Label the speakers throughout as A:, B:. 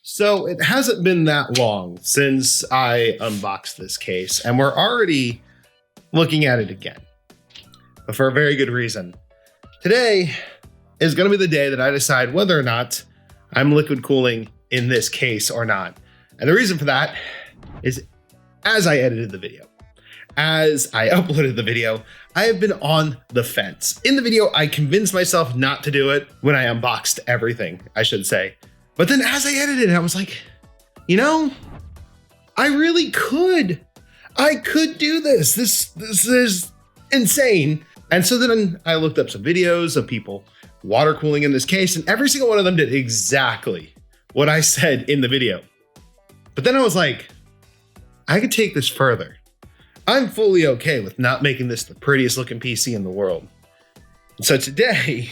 A: So it hasn't been that long since I unboxed this case, and we're already looking at it again, but for a very good reason. Today is going to be the day that I decide whether or not I'm liquid cooling in this case or not. And the reason for that is as I edited the video, as I uploaded the video, I have been on the fence. In the video, I convinced myself not to do it when I unboxed everything, I should say. But then as I edited it, I was like, you know, I really could. I could do this. This is insane. And so then I looked up some videos of people water cooling in this case, and every single one of them did exactly what I said in the video. But then I was like, I could take this further. I'm fully okay with not making this the prettiest looking PC in the world. So today,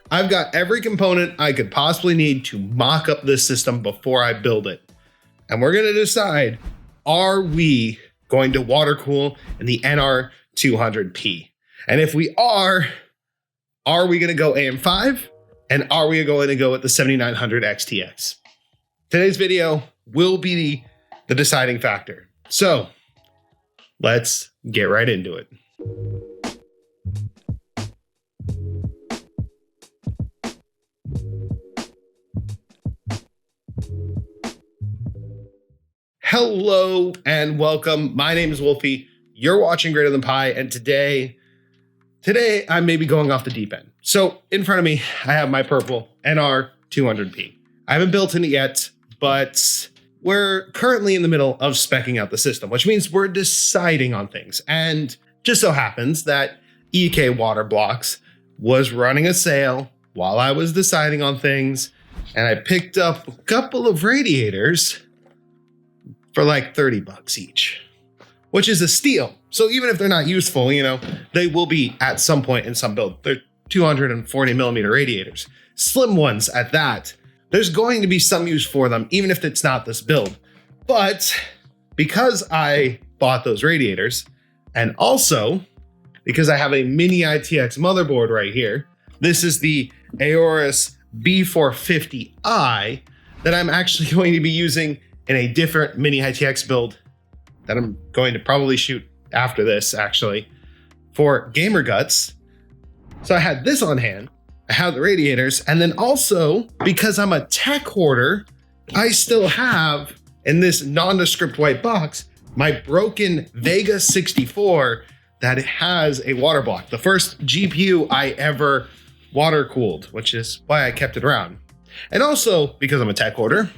A: I've got every component I could possibly need to mock up this system before I build it. And we're gonna decide, are we going to water cool in the NR200P? And if we are we gonna go AM5? And are we going to go with the 7900 XTX? Today's video will be the deciding factor. So let's get right into it. Hello and welcome. My name is Wolfie. You're watching GreaterThanPie, and today I may be going off the deep end. So in front of me, I have my purple NR200P. I haven't built it yet, but we're currently in the middle of speccing out the system, which means we're deciding on things. And just so happens that EK Water Blocks was running a sale while I was deciding on things, and I picked up a couple of radiators for like 30 bucks each, which is a steal. So even if they're not useful, you know, they will be at some point in some build. They're 240 millimeter radiators, slim ones at that. There's going to be some use for them, even if it's not this build. But because I bought those radiators, and also because I have a mini ITX motherboard right here, this is the Aorus B450i that I'm actually going to be using in a different mini ITX build that I'm going to probably shoot after this, actually, for gamer guts. So I had this on hand, I have the radiators, and then also, because I'm a tech hoarder, I still have, in this nondescript white box, my broken Vega 64 that has a water block. The first GPU I ever water cooled, which is why I kept it around. And also, because I'm a tech hoarder,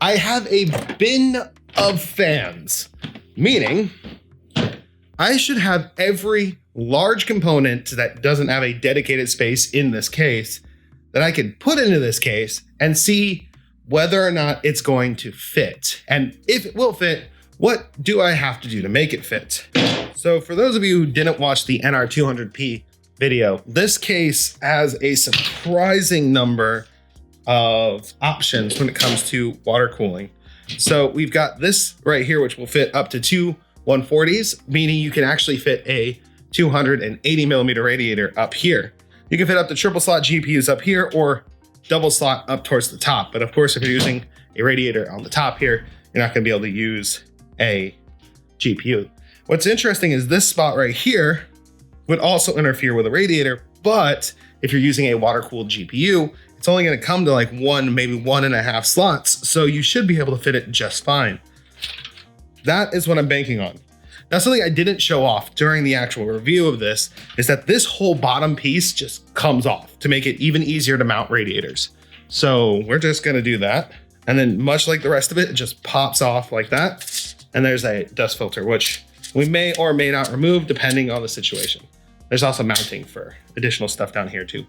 A: I have a bin of fans, meaning I should have every large component that doesn't have a dedicated space in this case that I could put into this case and see whether or not it's going to fit. And if it will fit, what do I have to do to make it fit? So for those of you who didn't watch the NR200P video, this case has a surprising number of options when it comes to water cooling. So we've got this right here, which will fit up to two 140s, meaning you can actually fit a 280 millimeter radiator up here. You can fit up to triple slot GPUs up here or double slot up towards the top. But of course, if you're using a radiator on the top here, you're not gonna be able to use a GPU. What's interesting is this spot right here would also interfere with a radiator, but if you're using a water cooled GPU, it's only gonna come to like one, maybe 1.5 slots. So you should be able to fit it just fine. That is what I'm banking on. Now, something I didn't show off during the actual review of this is that this whole bottom piece just comes off to make it even easier to mount radiators. So we're just gonna do that. And then much like the rest of it, it just pops off like that. And there's a dust filter, which we may or may not remove depending on the situation. There's also mounting for additional stuff down here too.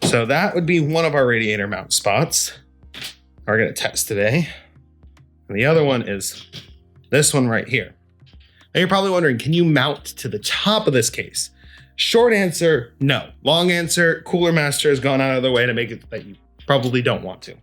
A: So that would be one of our radiator mount spots we're gonna test today. And the other one is this one right here. Now you're probably wondering, can you mount to the top of this case? Short answer, no. Long answer, Cooler Master has gone out of their way to make it that you probably don't want to.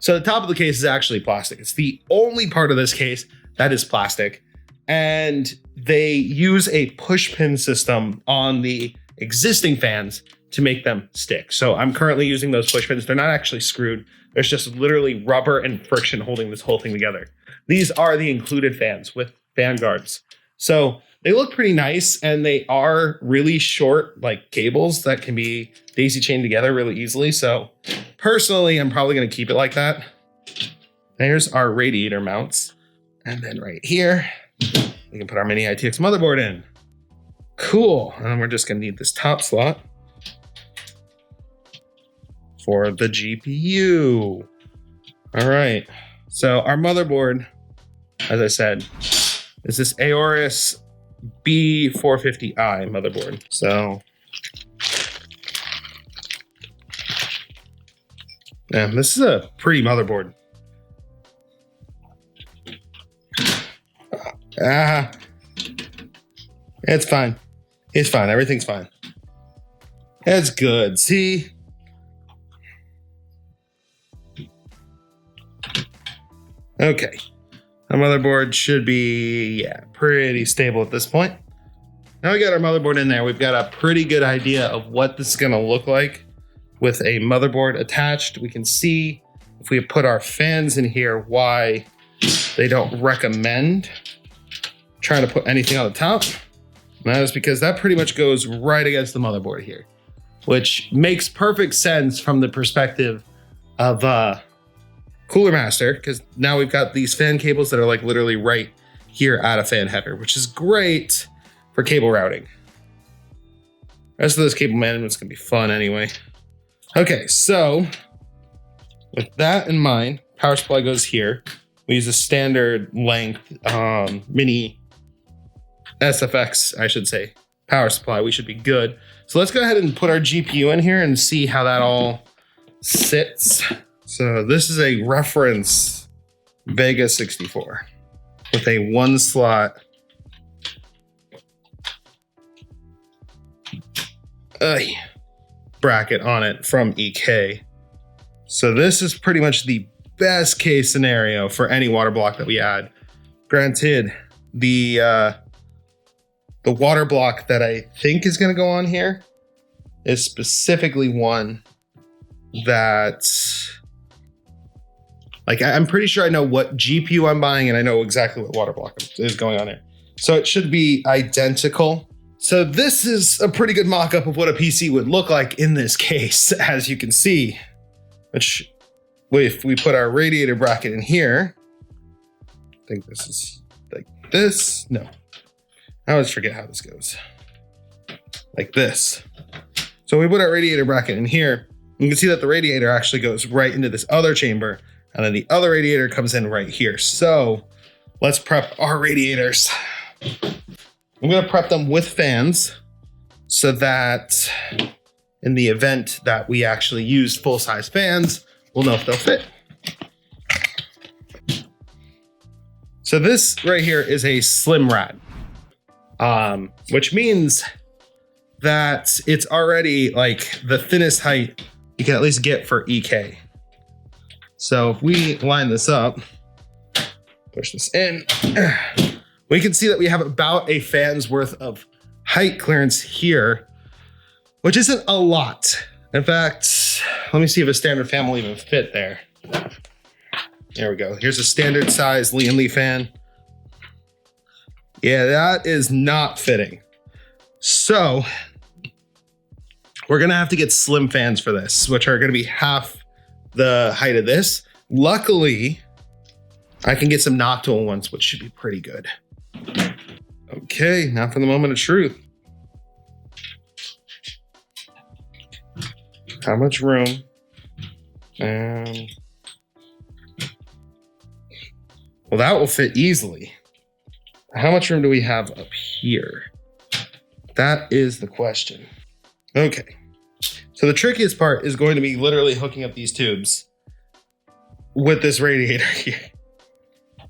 A: So the top of the case is actually plastic. It's the only part of this case that is plastic. And they use a push pin system on the existing fans to make them stick. So I'm currently using those push pins. They're not actually screwed. There's just literally rubber and friction holding this whole thing together. These are the included fans with fan guards. So they look pretty nice, and they are really short, like cables that can be daisy chained together really easily. So personally, I'm probably going to keep it like that. There's our radiator mounts. And then right here, we can put our mini ITX motherboard in. Cool. And then we're just going to need this top slot for the GPU. All right. So our motherboard, as I said, is this Aorus B450i motherboard. So yeah, this is a pretty motherboard. It's fine. It's fine. Everything's fine. It's good. See? Okay. Our motherboard should be, yeah, pretty stable at this point. Now we got our motherboard in there. We've got a pretty good idea of what this is going to look like with a motherboard attached. We can see if we put our fans in here why they don't recommend trying to put anything on the top. And that is because that pretty much goes right against the motherboard here, which makes perfect sense from the perspective of Cooler Master, because now we've got these fan cables that are like literally right here at a fan header, which is great for cable routing. The rest of this cable management's gonna be fun anyway. Okay, so with that in mind, power supply goes here. We use a standard length mini SFX, I should say, power supply. We should be good. So let's go ahead and put our GPU in here and see how that all sits. So this is a reference Vega 64 with a 1-slot bracket on it from EK. So this is pretty much the best case scenario for any water block that we add. Granted, the water block that I think is going to go on here is specifically one that, like, I'm pretty sure I know what GPU I'm buying and I know exactly what water block is going on here. So it should be identical. So this is a pretty good mock-up of what a PC would look like in this case, as you can see. Which, if we put our radiator bracket in here, I think this is like this. No, I always forget how this goes. Like this. So we put our radiator bracket in here. You can see that the radiator actually goes right into this other chamber, and then the other radiator comes in right here. So let's prep our radiators. I'm going to prep them with fans so that in the event that we actually use full-size fans, we'll know if they'll fit. So this right here is a slim rad, which means that it's already like the thinnest height you can at least get for EK. So if we line this up, push this in, we can see that we have about a fan's worth of height clearance here, which isn't a lot. In fact, let me see if a standard fan will even fit there. There we go. Here's a standard size Lee & Lee fan. Yeah, that is not fitting. So we're gonna have to get slim fans for this, which are gonna be half the height of this. Luckily, I can get some Noctool ones, which should be pretty good. Okay, now for the moment of truth. How much room? Well, that will fit easily. How much room do we have up here? That is the question. Okay. So the trickiest part is going to be literally hooking up these tubes with this radiator here.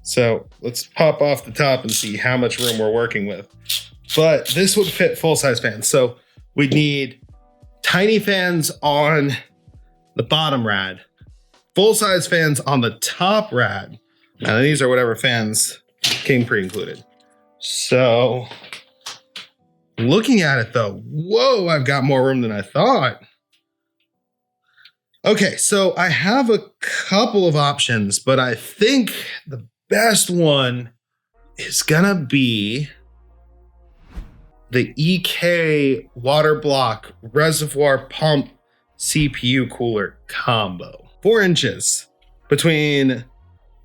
A: So let's pop off the top and see how much room we're working with. But this would fit full-size fans. So we'd need tiny fans on the bottom rad, full-size fans on the top rad. Now these are whatever fans came pre-included. So Looking at it though, whoa, I've got more room than I thought. Okay, so I have a couple of options, but I think the best one is gonna be the EK water block reservoir pump CPU cooler combo. 4 inches between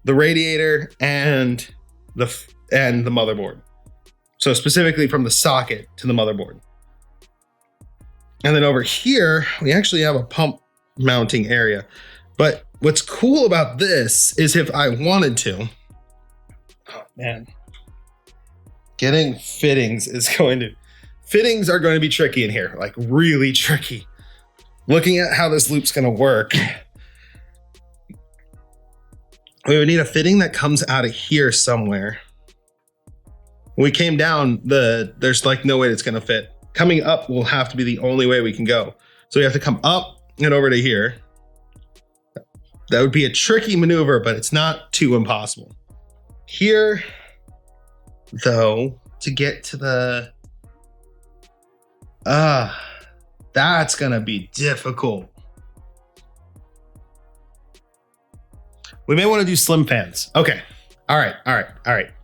A: the radiator and the motherboard. So specifically from the socket to the motherboard. And then over here, we actually have a pump mounting area. But what's cool about this is if I wanted to, oh man, getting fittings are going to be tricky in here, like really tricky. Looking at how this loop's going to work, we would need a fitting that comes out of here somewhere. When we came down, there's like no way it's going to fit. Coming up will have to be the only way we can go. So we have to come up and over to here. That would be a tricky maneuver, but it's not too impossible. Here, though, to get to the, that's gonna be difficult. We may want to do slim fans. Okay, all right.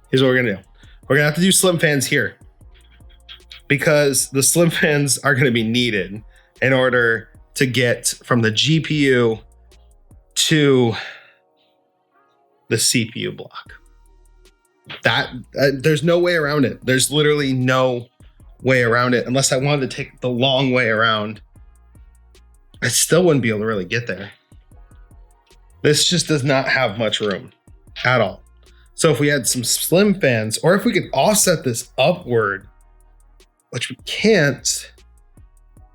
A: Here's what we're gonna do. We're gonna have to do slim fans here because the slim fans are gonna be needed in order to get from the GPU to the CPU block. That there's no way around it. There's literally no way around it unless I wanted to take the long way around. I still wouldn't be able to really get there. This just does not have much room at all. So if we had some slim fans, or if we could offset this upward, which we can't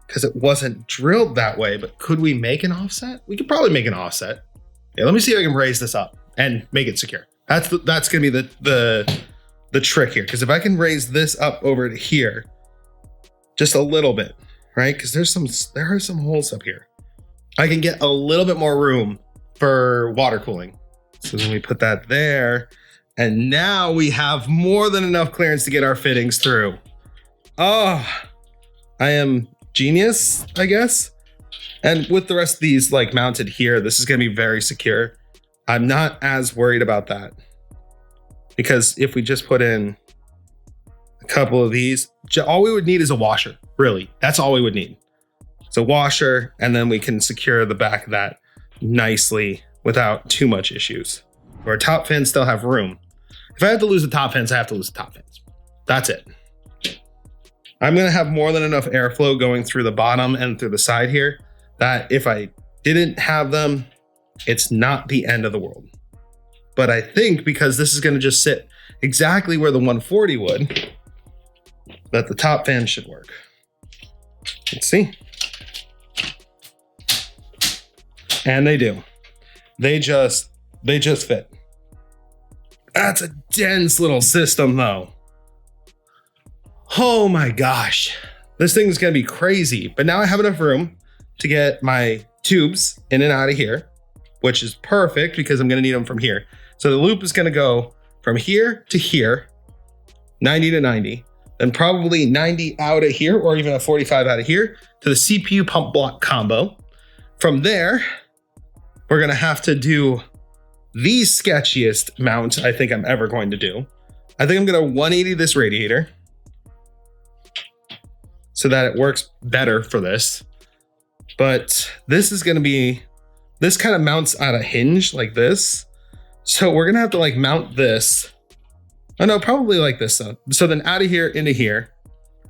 A: because it wasn't drilled that way, but could we make an offset? We could probably make an offset. Yeah, let me see if I can raise this up and make it secure. That's gonna be the trick here. Because if I can raise this up over to here, just a little bit, right? Because there are some holes up here. I can get a little bit more room for water cooling. So then we put that there, and now we have more than enough clearance to get our fittings through. Oh, I am genius, I guess. And with the rest of these like mounted here, this is gonna be very secure. I'm not as worried about that because if we just put in a couple of these, all we would need is a washer, really. That's all we would need. So washer, and then we can secure the back of that nicely without too much issues. Our top fins still have room. If I have to lose the top fins, I have to lose the top fins. That's it. I'm gonna have more than enough airflow going through the bottom and through the side here that if I didn't have them, it's not the end of the world. But I think because this is gonna just sit exactly where the 140 would, that the top fan should work. Let's see. And they do. They just fit. That's a dense little system though. Oh my gosh. This thing is gonna be crazy. But now I have enough room to get my tubes in and out of here, which is perfect because I'm gonna need them from here. So the loop is gonna go from here to here, 90 to 90, then probably 90 out of here, or even a 45 out of here to the CPU pump block combo. From there, we're gonna have to do the sketchiest mount I think I'm ever going to do. I think I'm gonna 180 this radiator so that it works better for this. But this is gonna be, this kind of mounts on a hinge like this. So we're gonna have to like mount this. Oh no, probably like this. So then out of here into here,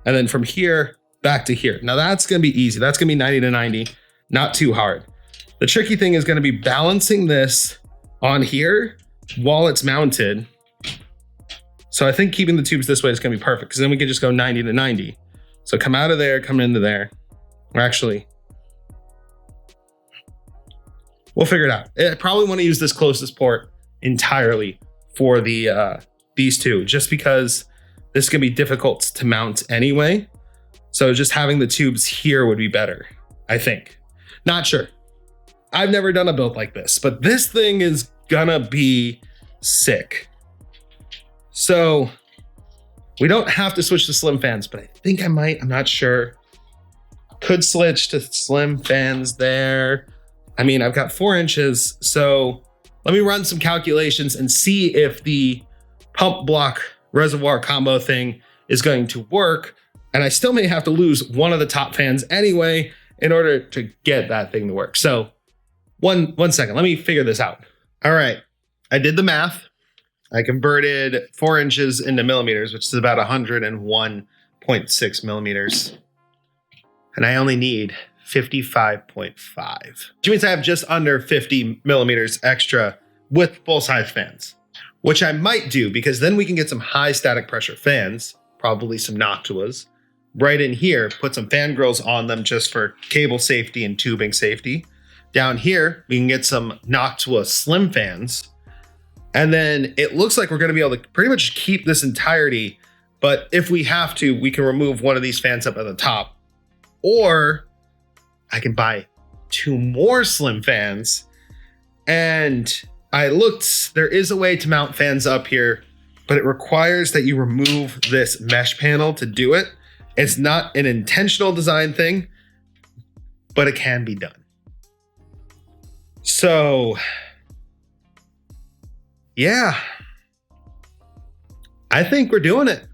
A: and then from here back to here. Now that's gonna be easy. That's gonna be 90 to 90, not too hard. The tricky thing is gonna be balancing this on here while it's mounted. So I think keeping the tubes this way is gonna be perfect because then we can just go 90 to 90. So come out of there, come into there. Or actually, we'll figure it out. I probably wanna use this closest port entirely for the these two, just because this is gonna be difficult to mount anyway. So just having the tubes here would be better, I think. Not sure. I've never done a build like this, but this thing is gonna be sick. So We don't have to switch to slim fans, but I think I might. I'm not sure. Could switch to slim fans there. I mean, I've got 4 inches, so let me run some calculations and see if the pump block reservoir combo thing is going to work. And I still may have to lose one of the top fans anyway in order to get that thing to work. So one second, let me figure this out. All right, I did the math. I converted 4 inches into millimeters, which is about 101.6 millimeters. And I only need 55.5, which means I have just under 50 millimeters extra with full-size fans, which I might do because then we can get some high static pressure fans, probably some Noctuas, right in here, put some fan grills on them just for cable safety and tubing safety. Down here, we can get some Noctua slim fans. And then it looks like we're going to be able to pretty much keep this entirety. But if we have to, we can remove one of these fans up at the top. Or I can buy 2 more slim fans. And I looked, there is a way to mount fans up here, but it requires that you remove this mesh panel to do it. It's not an intentional design thing, but it can be done. So, yeah, I think we're doing it.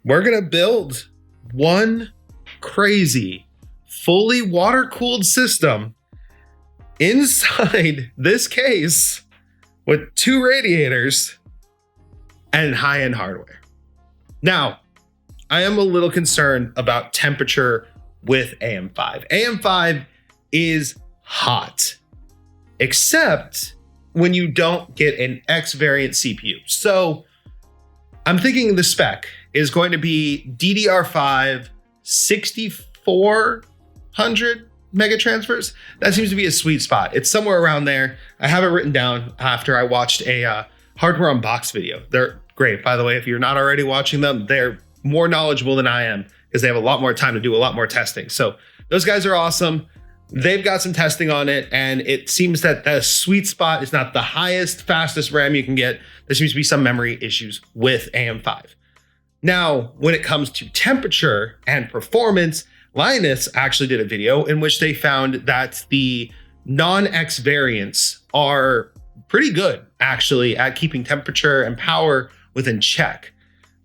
A: We're going to build one crazy, fully water-cooled system inside this case with 2 radiators and high-end hardware. Now, I am a little concerned about temperature with AM5. AM5 is hot, except when you don't get an X variant CPU. So I'm thinking the spec is going to be DDR5 6400 megatransfers. That seems to be a sweet spot. It's somewhere around there. I have it written down after I watched a hardware unbox video. They're great, by the way. If you're not already watching them, they're more knowledgeable than I am because they have a lot more time to do a lot more testing. So those guys are awesome. They've got some testing on it, and it seems that the sweet spot is not the highest, fastest RAM you can get. There seems to be some memory issues with AM5. Now, when it comes to temperature and performance, Linus actually did a video in which they found that the non-X variants are pretty good, actually, at keeping temperature and power within check.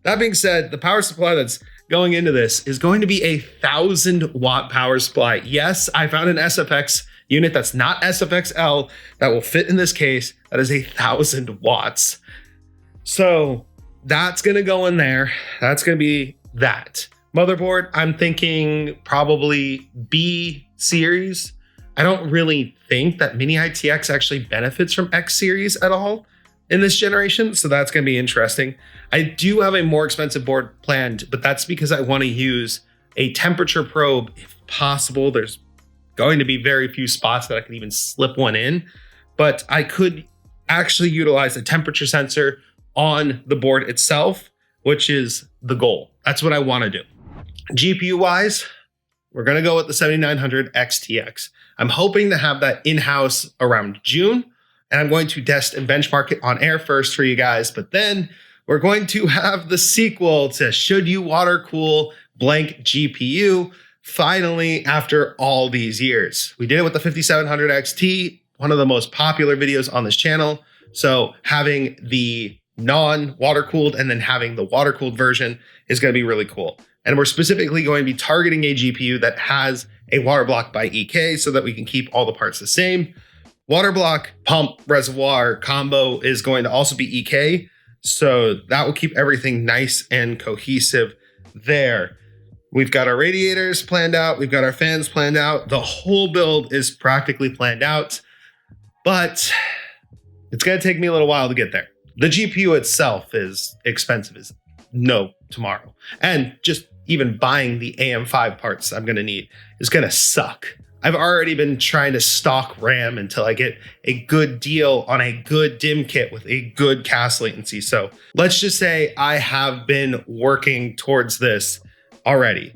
A: That being said, the power supply that's going into this is going to be a 1,000-watt power supply. Yes, I found an SFX unit that's not SFXL that will fit in this case. That is 1,000 watts. So that's going to go in there. That's going to be that. Motherboard, I'm thinking probably B series. I don't really think that Mini ITX actually benefits from X series at all in this generation, so that's going to be interesting. I do have a more expensive board planned, but that's because I want to use a temperature probe if possible. There's going to be very few spots that I can even slip one in, but I could actually utilize a temperature sensor on the board itself, which is the goal. That's what I want to do. GPU wise, we're going to go with the 7900 XTX. I'm hoping to have that in-house around June, and I'm going to test and benchmark it on air first for you guys, but then we're going to have the sequel to Should You Water Cool Blank GPU finally after all these years. We did it with the 5700 XT, one of the most popular videos on this channel. So having the non-water cooled and then having the water cooled version is going to be really cool. And we're specifically going to be targeting a GPU that has a water block by EK so that we can keep all the parts the same. Water block, pump, reservoir combo is going to also be EK. So that will keep everything nice and cohesive there. We've got our radiators planned out. We've got our fans planned out. The whole build is practically planned out, but it's going to take me a little while to get there. The GPU itself is expensive as no tomorrow. And just even buying the AM5 parts I'm going to need is going to suck. I've already been trying to stock RAM until I get a good deal on a good DIMM kit with a good cast latency. So let's just say I have been working towards this already.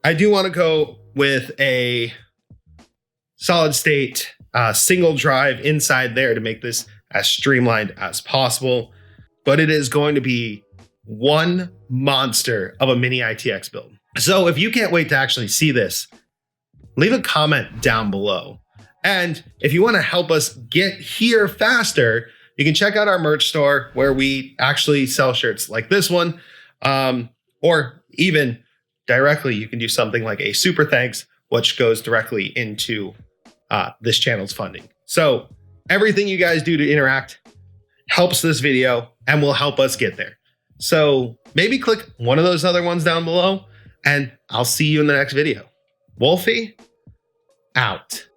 A: I do want to go with a solid state single drive inside there to make this as streamlined as possible, but it is going to be one monster of a mini ITX build. So if you can't wait to actually see this, leave a comment down below. And if you want to help us get here faster, you can check out our merch store where we actually sell shirts like this one. Or even directly, you can do something like a super thanks, which goes directly into this channel's funding. So everything you guys do to interact helps this video and will help us get there. So maybe click one of those other ones down below, and I'll see you in the next video. Wolfie, out.